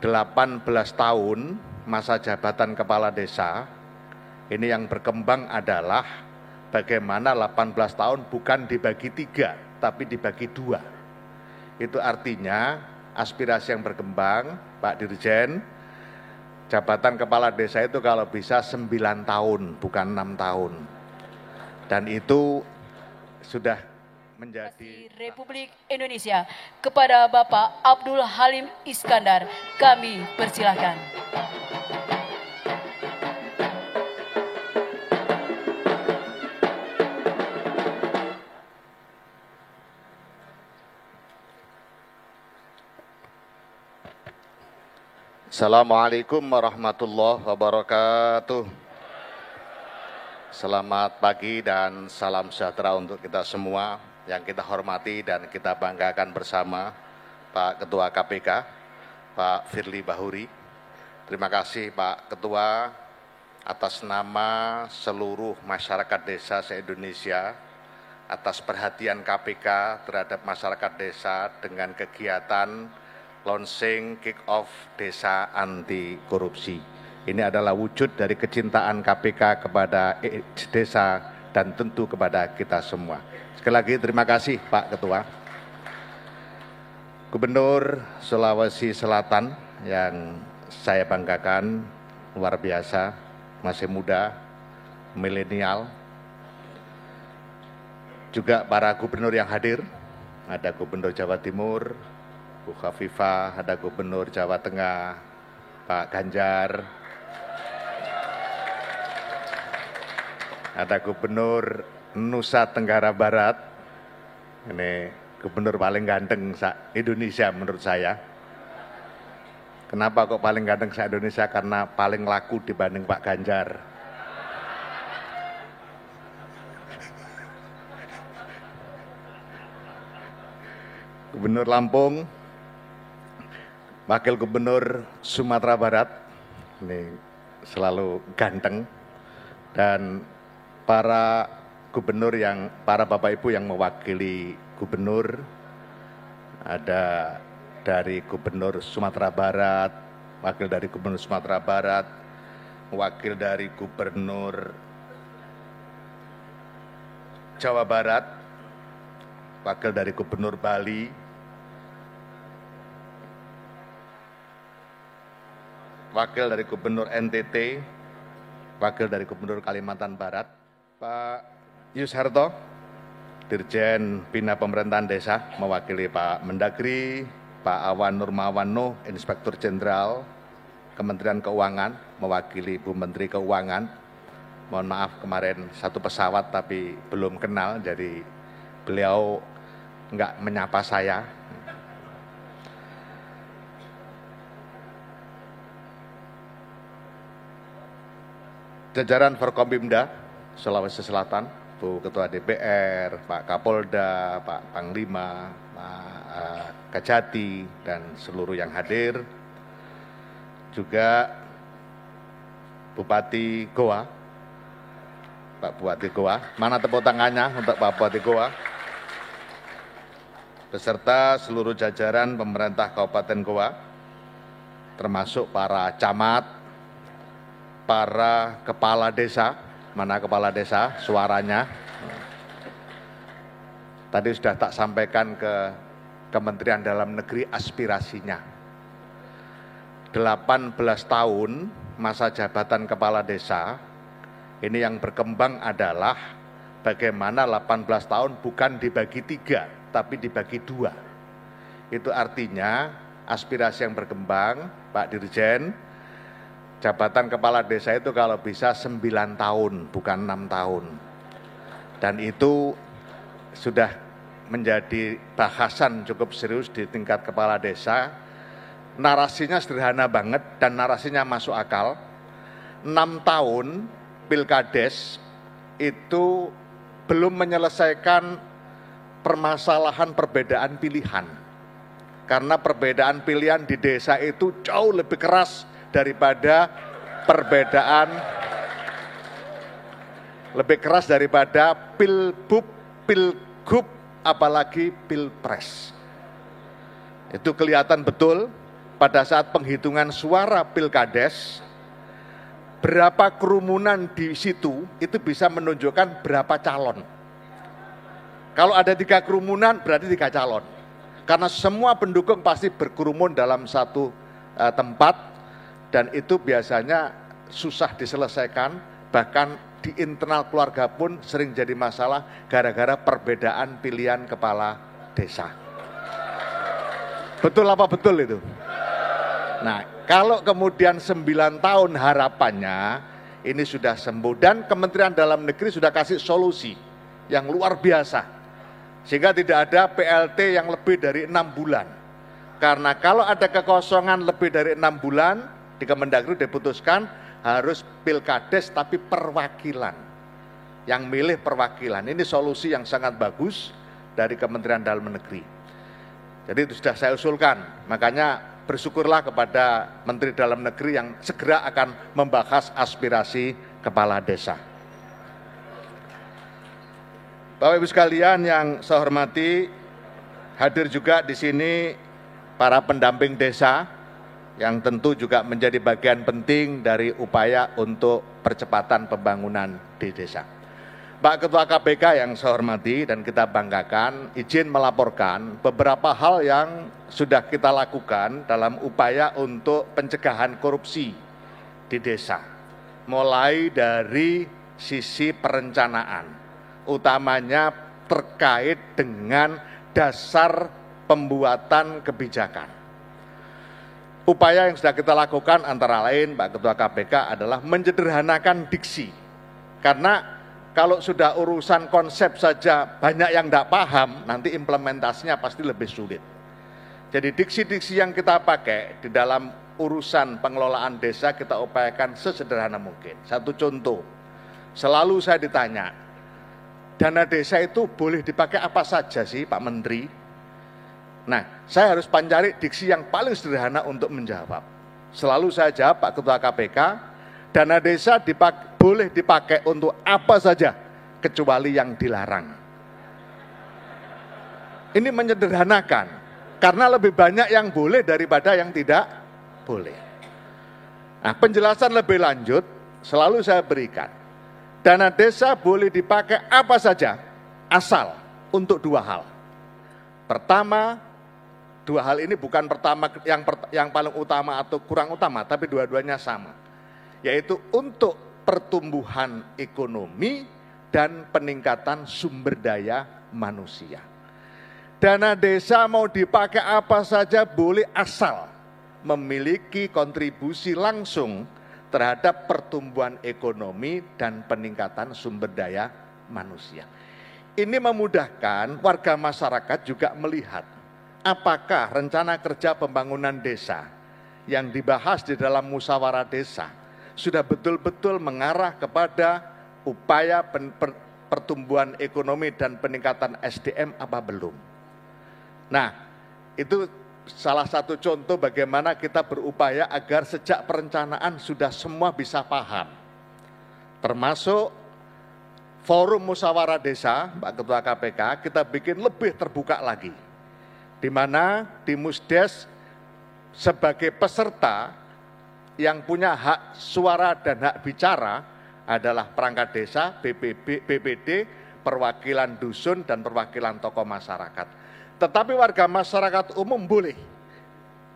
18 tahun masa jabatan kepala desa, ini yang berkembang adalah bagaimana 18 tahun bukan dibagi 3, tapi dibagi 2. Itu artinya aspirasi yang berkembang, Pak Dirjen, jabatan kepala desa itu kalau bisa 9 tahun, bukan 6 tahun. Dan itu sudah menjadi Republik Indonesia. Kepada Bapak Abdul Halim Iskandar, kami persilahkan. Assalamualaikum warahmatullahi wabarakatuh. Selamat pagi dan salam sejahtera untuk kita semua yang kita hormati dan kita banggakan bersama Pak Ketua KPK, Pak Firly Bahuri. Terima kasih Pak Ketua atas nama seluruh masyarakat desa se-Indonesia atas perhatian KPK terhadap masyarakat desa dengan kegiatan launching kick-off desa anti korupsi. Ini adalah wujud dari kecintaan KPK kepada desa dan tentu kepada kita semua. Sekali lagi terima kasih Pak Ketua. Gubernur Sulawesi Selatan yang saya banggakan, luar biasa, masih muda, milenial. Juga para gubernur yang hadir, ada Gubernur Jawa Timur, Bu Khafifah, ada Gubernur Jawa Tengah, Pak Ganjar, ada Gubernur Nusa Tenggara Barat, ini gubernur paling ganteng Indonesia menurut saya. Kenapa kok paling ganteng se-Indonesia? Karena paling laku dibanding Pak Ganjar. Gubernur Lampung, Wakil Gubernur Sumatera Barat, ini selalu ganteng, dan para gubernur para Bapak Ibu yang mewakili gubernur, ada dari Gubernur Sumatera Barat, wakil dari Gubernur Sumatera Barat, wakil dari Gubernur Jawa Barat, wakil dari Gubernur Bali, wakil dari Gubernur NTT, wakil dari Gubernur Kalimantan Barat, Pak Yusharto, Dirjen Bina Pemerintahan Desa, mewakili Pak Mendagri, Pak Awan Nurmawan Nuh, Inspektur Jenderal Kementerian Keuangan, mewakili Bu Menteri Keuangan. Mohon maaf kemarin satu pesawat tapi belum kenal, jadi beliau enggak menyapa saya. Jajaran Forkompimda Sulawesi Selatan, Bu Ketua DPR, Pak Kapolda, Pak Panglima, Pak Kajati, dan seluruh yang hadir. Juga Bupati Goa, Pak Bupati Goa, mana tepuk tangannya untuk Pak Bupati Goa, beserta seluruh jajaran pemerintah Kabupaten Goa, termasuk para camat, para kepala desa. Mana kepala desa, suaranya. Tadi sudah tak sampaikan ke Kementerian Dalam Negeri aspirasinya. 18 tahun masa jabatan kepala desa, ini yang berkembang adalah bagaimana 18 tahun bukan dibagi 3, tapi dibagi 2. Itu artinya aspirasi yang berkembang, Pak Dirjen, jabatan kepala desa itu kalau bisa 9 tahun, bukan 6 tahun. Dan itu sudah menjadi bahasan cukup serius di tingkat kepala desa. Narasinya sederhana banget dan narasinya masuk akal. 6 tahun Pilkades itu belum menyelesaikan permasalahan perbedaan pilihan. Karena perbedaan pilihan di desa itu jauh lebih keras daripada perbedaan, lebih keras daripada pilbub, pilgub, apalagi pilpres. Itu kelihatan betul pada saat penghitungan suara pilkades, berapa kerumunan di situ itu bisa menunjukkan berapa calon. Kalau ada 3 kerumunan berarti 3 calon. Karena semua pendukung pasti berkerumun dalam satu tempat dan itu biasanya susah diselesaikan, bahkan di internal keluarga pun sering jadi masalah gara-gara perbedaan pilihan kepala desa. Betul apa betul itu? Nah, kalau kemudian 9 tahun harapannya ini sudah sembuh dan Kementerian Dalam Negeri sudah kasih solusi yang luar biasa. Sehingga tidak ada PLT yang lebih dari 6 bulan. Karena kalau ada kekosongan lebih dari 6 bulan, di Kemendagri diputuskan harus pilkades tapi perwakilan. Yang milih perwakilan. Ini solusi yang sangat bagus dari Kementerian Dalam Negeri. Jadi itu sudah saya usulkan. Makanya bersyukurlah kepada Menteri Dalam Negeri yang segera akan membahas aspirasi kepala desa. Bapak Ibu sekalian yang saya hormati, hadir juga di sini para pendamping desa yang tentu juga menjadi bagian penting dari upaya untuk percepatan pembangunan di desa. Pak Ketua KPK yang saya hormati dan kita banggakan, izin melaporkan beberapa hal yang sudah kita lakukan dalam upaya untuk pencegahan korupsi di desa. Mulai dari sisi perencanaan, utamanya terkait dengan dasar pembuatan kebijakan. Upaya yang sudah kita lakukan antara lain, Pak Ketua KPK, adalah menyederhanakan diksi. Karena kalau sudah urusan konsep saja banyak yang tidak paham, nanti implementasinya pasti lebih sulit. Jadi diksi-diksi yang kita pakai di dalam urusan pengelolaan desa kita upayakan sesederhana mungkin. Satu contoh, selalu saya ditanya, dana desa itu boleh dipakai apa saja sih Pak Menteri? Nah, saya harus mencari diksi yang paling sederhana untuk menjawab. Selalu saya jawab, Pak Ketua KPK, dana desa boleh dipakai untuk apa saja, kecuali yang dilarang. Ini menyederhanakan, karena lebih banyak yang boleh daripada yang tidak boleh. Nah, penjelasan lebih lanjut, selalu saya berikan. Dana desa boleh dipakai apa saja, asal untuk 2 hal. Pertama, 2 hal ini bukan pertama yang paling utama atau kurang utama, tapi dua-duanya sama. Yaitu untuk pertumbuhan ekonomi dan peningkatan sumber daya manusia. Dana desa mau dipakai apa saja boleh asal memiliki kontribusi langsung terhadap pertumbuhan ekonomi dan peningkatan sumber daya manusia. Ini memudahkan warga masyarakat juga melihat apakah rencana kerja pembangunan desa yang dibahas di dalam musyawarah desa sudah betul-betul mengarah kepada upaya pertumbuhan ekonomi dan peningkatan SDM apa belum. Nah, itu salah satu contoh bagaimana kita berupaya agar sejak perencanaan sudah semua bisa paham. Termasuk forum musyawarah desa, Pak Ketua KPK, kita bikin lebih terbuka lagi. Di mana di Musdes sebagai peserta yang punya hak suara dan hak bicara adalah perangkat desa, BPD, perwakilan dusun, dan perwakilan tokoh masyarakat. Tetapi warga masyarakat umum boleh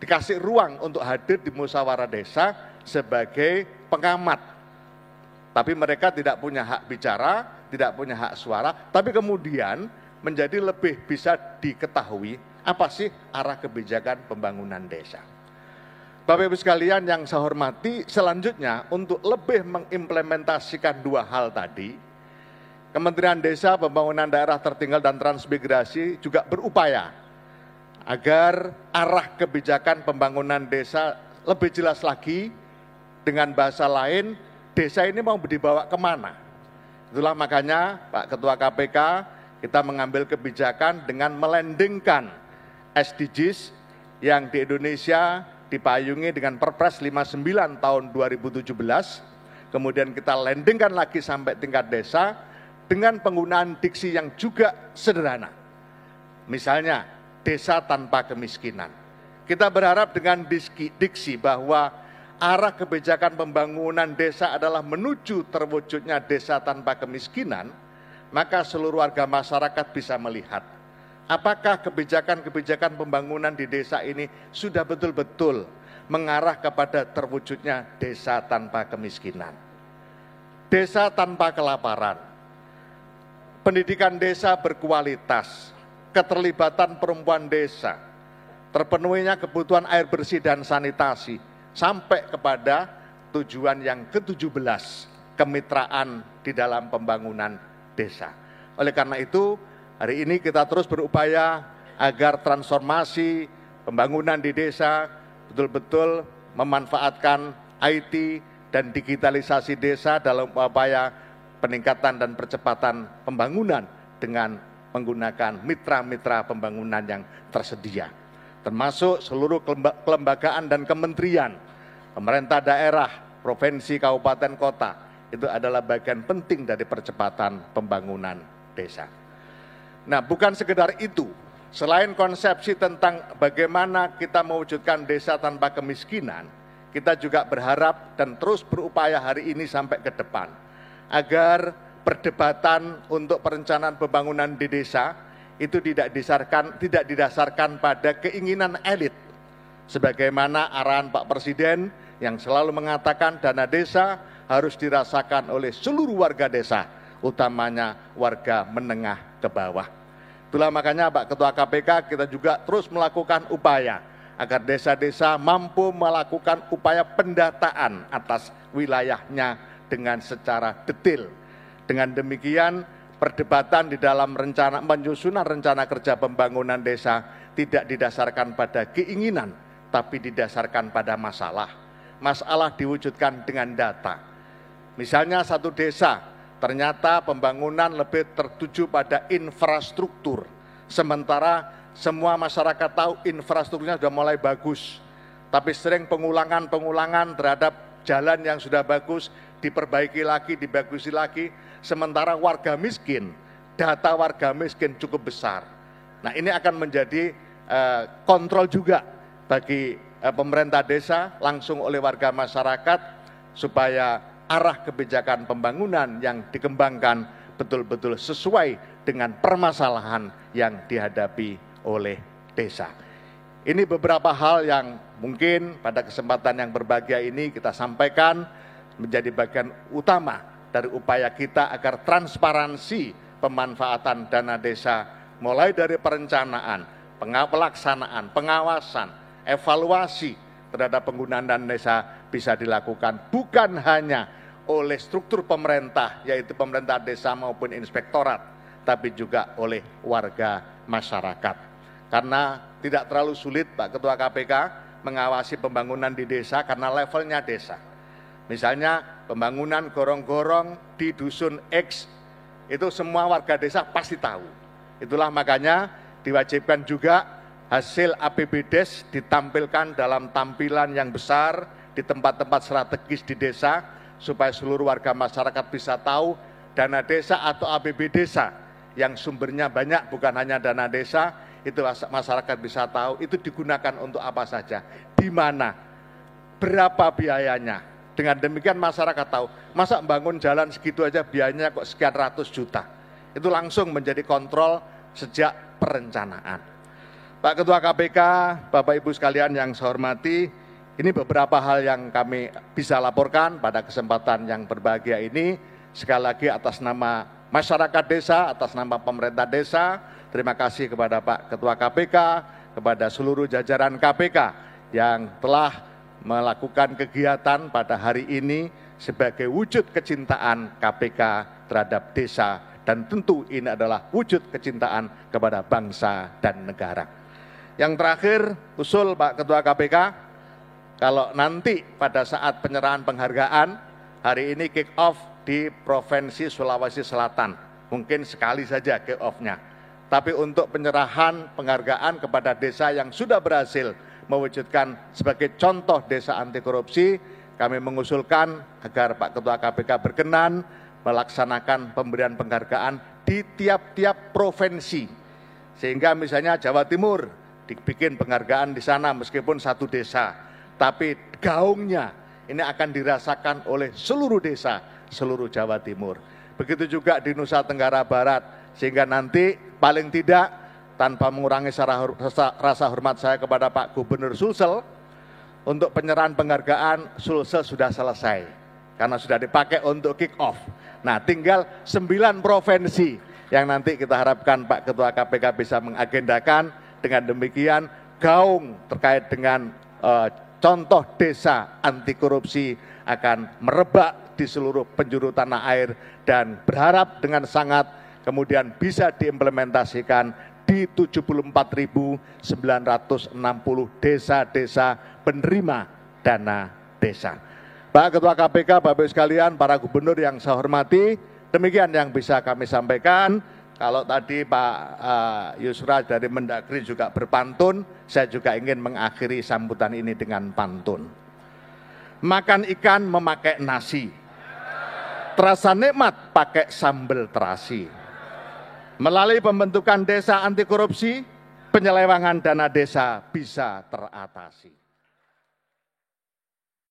dikasih ruang untuk hadir di musyawarah desa sebagai pengamat. Tapi mereka tidak punya hak bicara, tidak punya hak suara, tapi kemudian menjadi lebih bisa diketahui apa sih arah kebijakan pembangunan desa. Bapak Ibu sekalian yang saya hormati, selanjutnya untuk lebih mengimplementasikan 2 hal tadi, Kementerian Desa, Pembangunan Daerah Tertinggal dan Transmigrasi juga berupaya agar arah kebijakan pembangunan desa lebih jelas lagi. Dengan bahasa lain, desa ini mau dibawa kemana? Itulah makanya Pak Ketua KPK, kita mengambil kebijakan dengan melandingkan SDGs yang di Indonesia dipayungi dengan Perpres 59 tahun 2017, kemudian kita landingkan lagi sampai tingkat desa dengan penggunaan diksi yang juga sederhana. Misalnya, desa tanpa kemiskinan. Kita berharap dengan diksi bahwa arah kebijakan pembangunan desa adalah menuju terwujudnya desa tanpa kemiskinan, maka seluruh warga masyarakat bisa melihat apakah kebijakan-kebijakan pembangunan di desa ini sudah betul-betul mengarah kepada terwujudnya desa tanpa kemiskinan, desa tanpa kelaparan, pendidikan desa berkualitas, keterlibatan perempuan desa, terpenuhinya kebutuhan air bersih dan sanitasi, sampai kepada tujuan yang ke-17, kemitraan di dalam pembangunan desa. Oleh karena itu, hari ini kita terus berupaya agar transformasi pembangunan di desa betul-betul memanfaatkan IT dan digitalisasi desa dalam upaya peningkatan dan percepatan pembangunan dengan menggunakan mitra-mitra pembangunan yang tersedia, termasuk seluruh kelembagaan dan kementerian, pemerintah daerah, provinsi, kabupaten, kota, itu adalah bagian penting dari percepatan pembangunan desa. Nah, bukan sekedar itu, selain konsepsi tentang bagaimana kita mewujudkan desa tanpa kemiskinan, kita juga berharap dan terus berupaya hari ini sampai ke depan, agar perdebatan untuk perencanaan pembangunan di desa itu tidak didasarkan pada keinginan elit, sebagaimana arahan Pak Presiden yang selalu mengatakan dana desa harus dirasakan oleh seluruh warga desa, utamanya warga menengah ke bawah. Itulah makanya Pak Ketua KPK kita juga terus melakukan upaya agar desa-desa mampu melakukan upaya pendataan atas wilayahnya dengan secara detail. Dengan demikian, perdebatan di dalam penyusunan rencana kerja pembangunan desa tidak didasarkan pada keinginan, tapi didasarkan pada masalah. Masalah diwujudkan dengan data. Misalnya satu desa, ternyata pembangunan lebih tertuju pada infrastruktur. Sementara semua masyarakat tahu infrastrukturnya sudah mulai bagus, tapi sering pengulangan terhadap jalan yang sudah bagus, diperbaiki lagi, dibagusi lagi, sementara warga miskin, data warga miskin cukup besar. Nah, ini akan menjadi kontrol juga bagi pemerintah desa langsung oleh warga masyarakat, supaya arah kebijakan pembangunan yang dikembangkan betul-betul sesuai dengan permasalahan yang dihadapi oleh desa. Ini beberapa hal yang mungkin pada kesempatan yang berbahagia ini kita sampaikan menjadi bagian utama dari upaya kita agar transparansi pemanfaatan dana desa mulai dari perencanaan, pelaksanaan, pengawasan, evaluasi terhadap penggunaan dana desa bisa dilakukan bukan hanya oleh struktur pemerintah, yaitu pemerintah desa maupun inspektorat, tapi juga oleh warga masyarakat. Karena tidak terlalu sulit Pak Ketua KPK mengawasi pembangunan di desa karena levelnya desa. Misalnya pembangunan gorong-gorong di dusun X, itu semua warga desa pasti tahu. Itulah makanya diwajibkan juga hasil APBDes ditampilkan dalam tampilan yang besar di tempat-tempat strategis di desa, supaya seluruh warga masyarakat bisa tahu dana desa atau APBD desa yang sumbernya banyak, bukan hanya dana desa, itu masyarakat bisa tahu itu digunakan untuk apa saja, di mana, berapa biayanya. Dengan demikian masyarakat tahu, masa bangun jalan segitu aja biayanya kok sekian ratus juta. Itu langsung menjadi kontrol sejak perencanaan. Pak Ketua KPK, Bapak Ibu sekalian yang saya hormati, ini beberapa hal yang kami bisa laporkan pada kesempatan yang berbahagia ini. Sekali lagi atas nama masyarakat desa, atas nama pemerintah desa, terima kasih kepada Pak Ketua KPK, kepada seluruh jajaran KPK yang telah melakukan kegiatan pada hari ini sebagai wujud kecintaan KPK terhadap desa, dan tentu ini adalah wujud kecintaan kepada bangsa dan negara. Yang terakhir, usul Pak Ketua KPK, kalau nanti pada saat penyerahan penghargaan, hari ini kick off di Provinsi Sulawesi Selatan, mungkin sekali saja kick off-nya. Tapi untuk penyerahan penghargaan kepada desa yang sudah berhasil mewujudkan sebagai contoh desa anti korupsi, kami mengusulkan agar Pak Ketua KPK berkenan melaksanakan pemberian penghargaan di tiap-tiap provinsi. Sehingga misalnya Jawa Timur dibikin penghargaan di sana meskipun satu desa, tapi gaungnya ini akan dirasakan oleh seluruh desa, seluruh Jawa Timur. Begitu juga di Nusa Tenggara Barat, sehingga nanti paling tidak tanpa mengurangi rasa hormat saya kepada Pak Gubernur Sulsel, untuk penyerahan penghargaan Sulsel sudah selesai, karena sudah dipakai untuk kick off. Nah, tinggal 9 provinsi yang nanti kita harapkan Pak Ketua KPK bisa mengagendakan. Dengan demikian, gaung terkait dengan contoh desa anti korupsi akan merebak di seluruh penjuru tanah air dan berharap dengan sangat kemudian bisa diimplementasikan di 74.960 desa-desa penerima dana desa. Pak Ketua KPK, Bapak Ibu sekalian, para gubernur yang saya hormati, demikian yang bisa kami sampaikan. Kalau tadi Pak Yusra dari Mendagri juga berpantun, saya juga ingin mengakhiri sambutan ini dengan pantun. Makan ikan memakai nasi, terasa nikmat pakai sambal terasi. Melalui pembentukan desa anti korupsi, penyelewengan dana desa bisa teratasi.